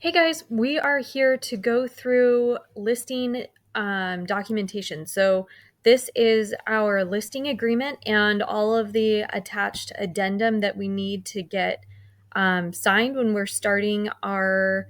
Hey guys, we are here to go through listing documentation. So this is our listing agreement and all of the attached addendum that we need to get signed when we're starting our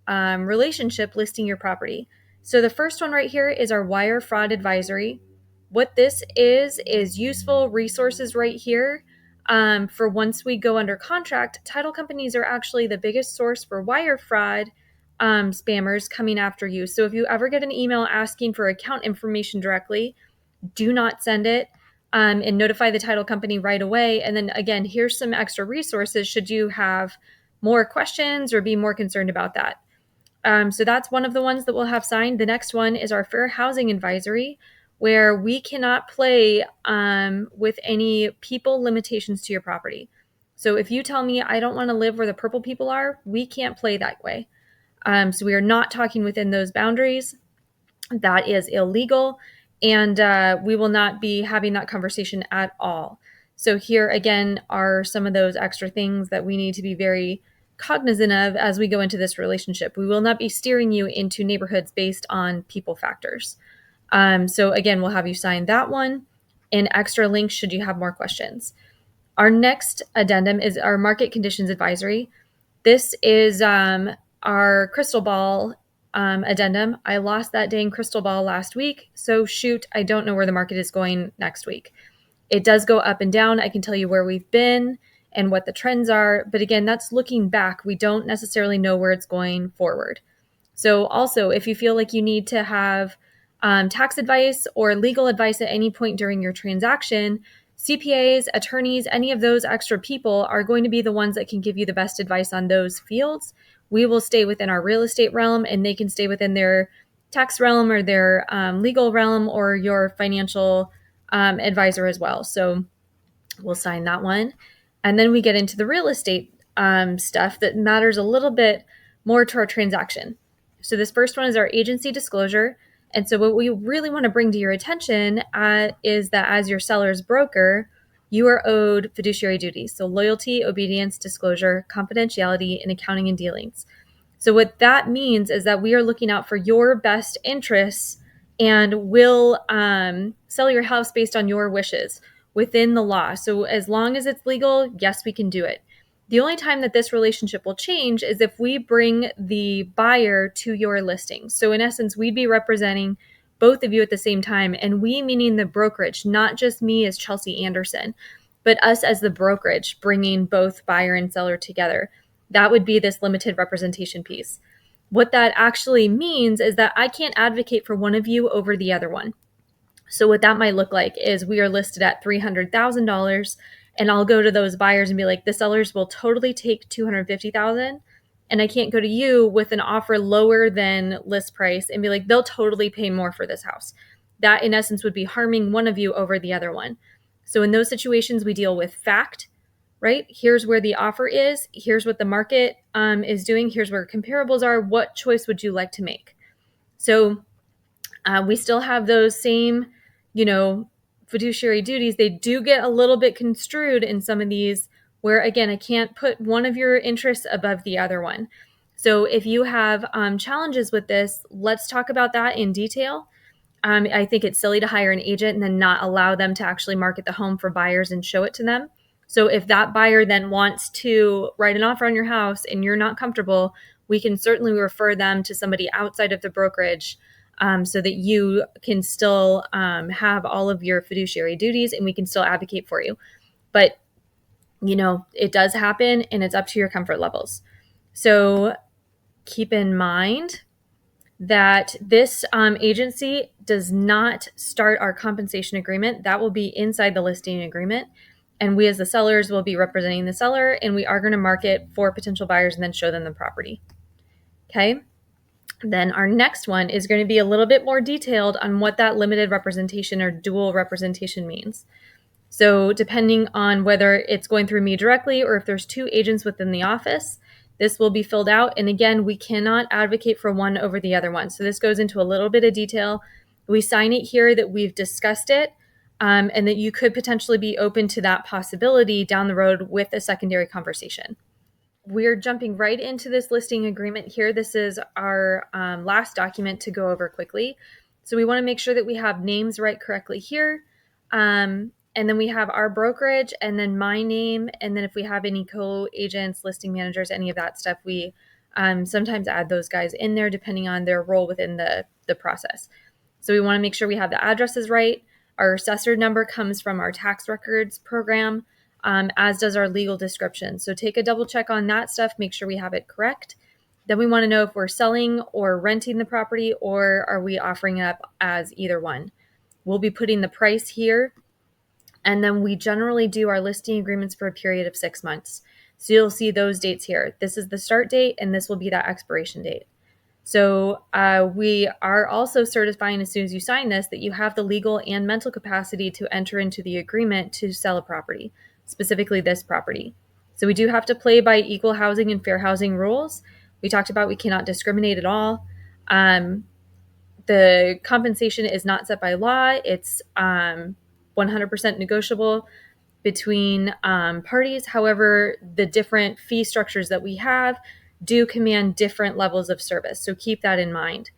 relationship listing your property. So the first one right here is our wire fraud advisory. What this is useful resources right here for once we go under contract. Title companies are actually the biggest source for wire fraud spammers coming after you. So if you ever get an email asking for account information directly, do not send it and notify the title company right away. And then again, here's some extra resources should you have more questions or be more concerned about that. So that's one of the ones that we'll have signed. The next one is our fair housing advisory, where we cannot play with any people limitations to your property. So if you tell me I don't want to live where the purple people are, we can't play that way. So we are not talking within those boundaries. That is illegal. And we will not be having that conversation at all. So here again are some of those extra things that we need to be very cognizant of as we go into this relationship. We will not be steering you into neighborhoods based on people factors. So again, we'll have you sign that one and extra links should you have more questions. Our next addendum is our market conditions advisory. This is our crystal ball addendum. I lost that dang crystal ball last week. So shoot, I don't know where the market is going next week. It does go up and down. I can tell you where we've been and what the trends are. But again, that's looking back. We don't necessarily know where it's going forward. So also, if you feel like you need to have tax advice or legal advice at any point during your transaction, CPAs, attorneys, any of those extra people are going to be the ones that can give you the best advice on those fields. We will stay within our real estate realm and they can stay within their tax realm or their legal realm or your financial advisor as well. So we'll sign that one. And then we get into the real estate stuff that matters a little bit more to our transaction. So this first one is our agency disclosure. And so what we really want to bring to your attention is that as your seller's broker, you are owed fiduciary duties. So loyalty, obedience, disclosure, confidentiality, and accounting and dealings. So what that means is that we are looking out for your best interests and will sell your house based on your wishes within the law. So as long as it's legal, yes, we can do it. The only time that this relationship will change is if we bring the buyer to your listing. So in essence, we'd be representing both of you at the same time. And we meaning the brokerage, not just me as Chelsea Anderson, but us as the brokerage, bringing both buyer and seller together. That would be this limited representation piece. What that actually means is that I can't advocate for one of you over the other one. So what that might look like is we are listed at $300,000 and I'll go to those buyers and be like, the sellers will totally take $250,000 and I can't go to you with an offer lower than list price and be like, they'll totally pay more for this house. That in essence would be harming one of you over the other one. So in those situations, we deal with fact, right? Here's where the offer is. Here's what the market is doing. Here's where comparables are. What choice would you like to make? So we still have those same, fiduciary duties. They do get a little bit construed in some of these where, again, I can't put one of your interests above the other one. So if you have challenges with this, let's talk about that in detail. I think it's silly to hire an agent and then not allow them to actually market the home for buyers and show it to them. So if that buyer then wants to write an offer on your house and you're not comfortable, we can certainly refer them to somebody outside of the brokerage so that you can still have all of your fiduciary duties and we can still advocate for you. But, it does happen and it's up to your comfort levels. So keep in mind that this agency does not start our compensation agreement. That will be inside the listing agreement. And we as the sellers will be representing the seller and we are going to market for potential buyers and then show them the property. Okay. Then our next one is going to be a little bit more detailed on what that limited representation or dual representation means. So depending on whether it's going through me directly or if there's two agents within the office, this will be filled out. And again, we cannot advocate for one over the other one. So this goes into a little bit of detail. We sign it here that we've discussed it and that you could potentially be open to that possibility down the road with a secondary conversation. we're jumping right into this listing agreement here. This is our last document to go over quickly. So we want to make sure that we have names right correctly here. And then we have our brokerage and then my name. And then if we have any co-agents, listing managers, any of that stuff, we sometimes add those guys in there depending on their role within the process. So we want to make sure we have the addresses right. Our assessor number comes from our tax records program, as does our legal description. So take a double check on that stuff, make sure we have it correct. Then we want to know if we're selling or renting the property, or are we offering it up as either one. We'll be putting the price here. And then we generally do our listing agreements for a period of 6 months. So you'll see those dates here. This is the start date, and this will be that expiration date. So we are also certifying as soon as you sign this that you have the legal and mental capacity to enter into the agreement to sell a property, specifically this property. So we do have to play by equal housing and fair housing rules. We talked about we cannot discriminate at all. The compensation is not set by law. It's 100% negotiable between parties. However, the different fee structures that we have do command different levels of service. So keep that in mind.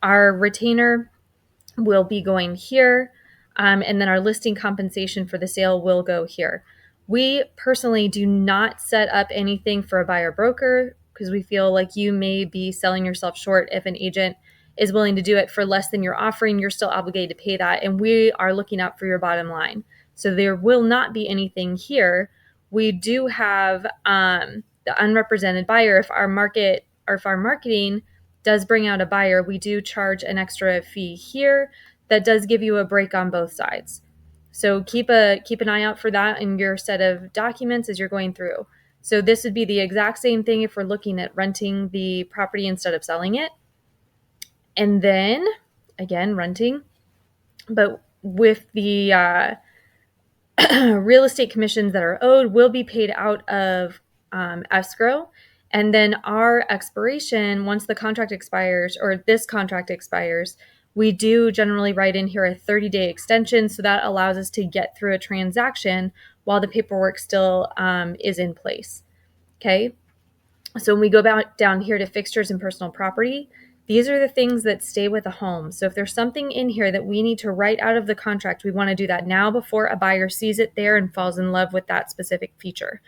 Our retainer will be going here, and then our listing compensation for the sale will go here. We personally do not set up anything for a buyer broker because we feel like you may be selling yourself short. If an agent is willing to do it for less than you're offering, you're still obligated to pay that, and we are looking out for your bottom line. So there will not be anything here. We do have the unrepresented buyer. If our marketing does bring out a buyer, we do charge an extra fee here that does give you a break on both sides. So keep an eye out for that in your set of documents as you're going through. So this would be the exact same thing if we're looking at renting the property instead of selling it. And then again, renting, but with the real estate commissions that are owed will be paid out of escrow. And then our expiration, once the contract expires or this contract expires, we do generally write in here a 30-day extension. So that allows us to get through a transaction while the paperwork still is in place. Okay. So when we go back down here to fixtures and personal property, these are the things that stay with a home. So if there's something in here that we need to write out of the contract, we want to do that now before a buyer sees it there and falls in love with that specific feature.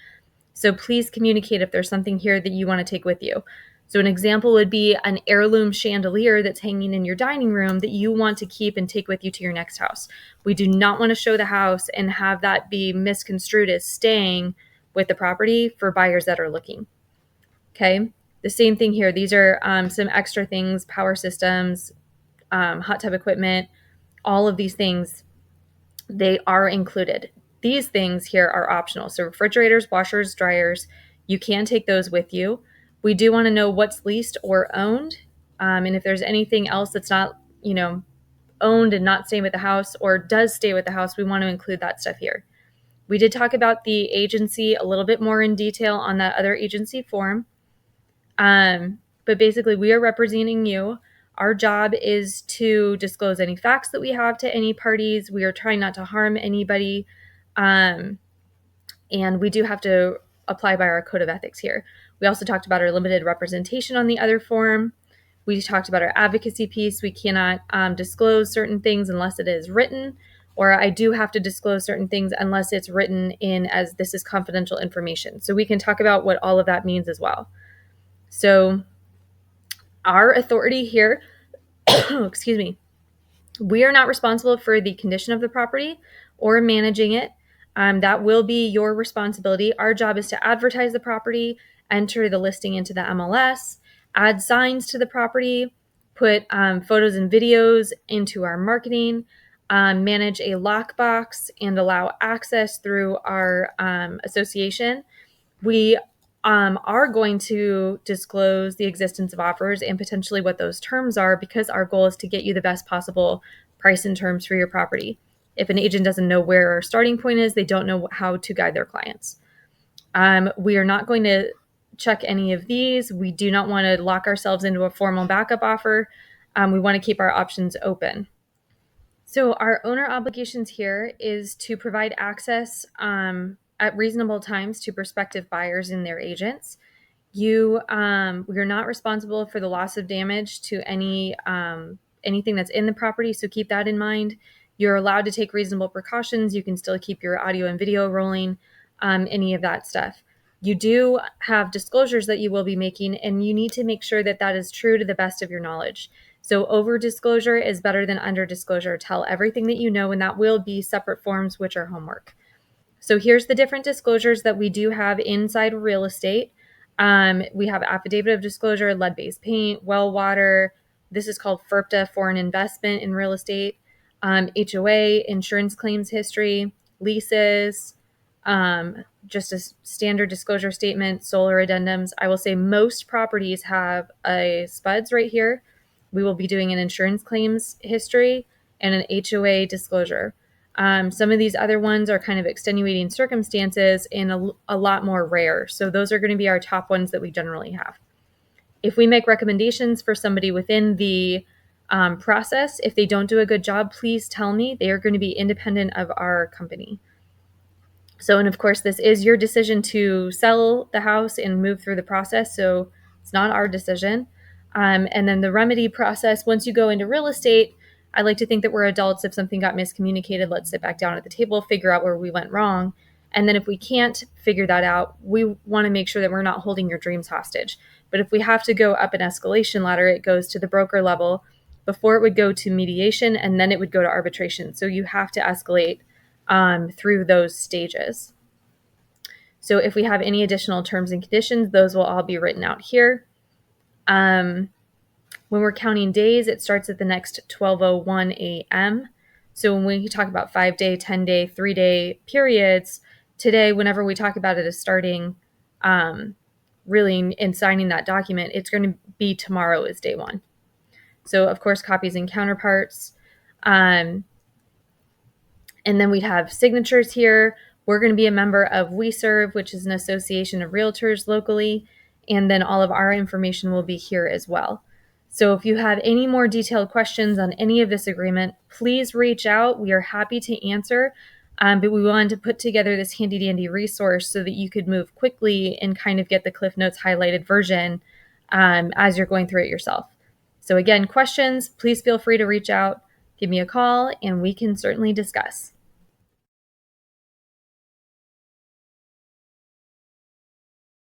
So please communicate if there's something here that you want to take with you. So an example would be an heirloom chandelier that's hanging in your dining room that you want to keep and take with you to your next house. We do not want to show the house and have that be misconstrued as staying with the property for buyers that are looking. Okay. The same thing here. These are some extra things, power systems, hot tub equipment, all of these things, they are included. These things here are optional. So refrigerators, washers, dryers, you can take those with you. We do want to know what's leased or owned. And if there's anything else that's not, owned and not staying with the house or does stay with the house, we want to include that stuff here. We did talk about the agency a little bit more in detail on that other agency form. But basically, we are representing you. Our job is to disclose any facts that we have to any parties. We are trying not to harm anybody. And we do have to apply by our code of ethics here. We also talked about our limited representation on the other form. We talked about our advocacy piece. We cannot disclose certain things unless it is written, or I do have to disclose certain things unless it's written in as this is confidential information. So we can talk about what all of that means as well. So our authority here, excuse me, we are not responsible for the condition of the property or managing it. That will be your responsibility. Our job is to advertise the property, enter the listing into the MLS, add signs to the property, put photos and videos into our marketing, manage a lockbox, and allow access through our association. We are going to disclose the existence of offers and potentially what those terms are because our goal is to get you the best possible price and terms for your property. If an agent doesn't know where our starting point is, they don't know how to guide their clients. We are not going to check any of these. We do not want to lock ourselves into a formal backup offer. We want to keep our options open. So our owner obligations here is to provide access at reasonable times to prospective buyers and their agents. We're not responsible for the loss of damage to anything that's in the property, so keep that in mind. You're allowed to take reasonable precautions. You can still keep your audio and video rolling, any of that stuff. You do have disclosures that you will be making, and you need to make sure that that is true to the best of your knowledge. So over disclosure is better than under disclosure. Tell everything that you know, and that will be separate forms, which are homework. So here's the different disclosures that we do have inside real estate. We have affidavit of disclosure, lead-based paint, well water. This is called FERPTA, foreign investment in real estate. HOA, insurance claims history, leases, just a standard disclosure statement, solar addendums. I will say most properties have a SPUDS right here. We will be doing an insurance claims history and an HOA disclosure. Some of these other ones are kind of extenuating circumstances and a lot more rare. So those are going to be our top ones that we generally have. If we make recommendations for somebody within the process, if they don't do a good job, please tell me. They are going to be independent of our company. So, and of course, this is your decision to sell the house and move through the process. So it's not our decision. And then the remedy process, once you go into real estate, I like to think that we're adults. If something got miscommunicated, let's sit back down at the table, figure out where we went wrong. And then if we can't figure that out, we want to make sure that we're not holding your dreams hostage. But if we have to go up an escalation ladder, it goes to the broker level before it would go to mediation, and then it would go to arbitration. So you have to escalate through those stages. So if we have any additional terms and conditions, those will all be written out here. When we're counting days, it starts at the next 12:01 a.m. So when we talk about 5-day, 10-day, 3-day periods, today, whenever we talk about it as starting really and signing that document, it's going to be tomorrow is day one. So of course, copies and counterparts. And then we'd have signatures here. We're going to be a member of WeServe, which is an association of realtors locally. And then all of our information will be here as well. So if you have any more detailed questions on any of this agreement, please reach out. We are happy to answer. But we wanted to put together this handy dandy resource so that you could move quickly and kind of get the Cliff Notes highlighted version as you're going through it yourself. So again, questions, please feel free to reach out, give me a call, and we can certainly discuss.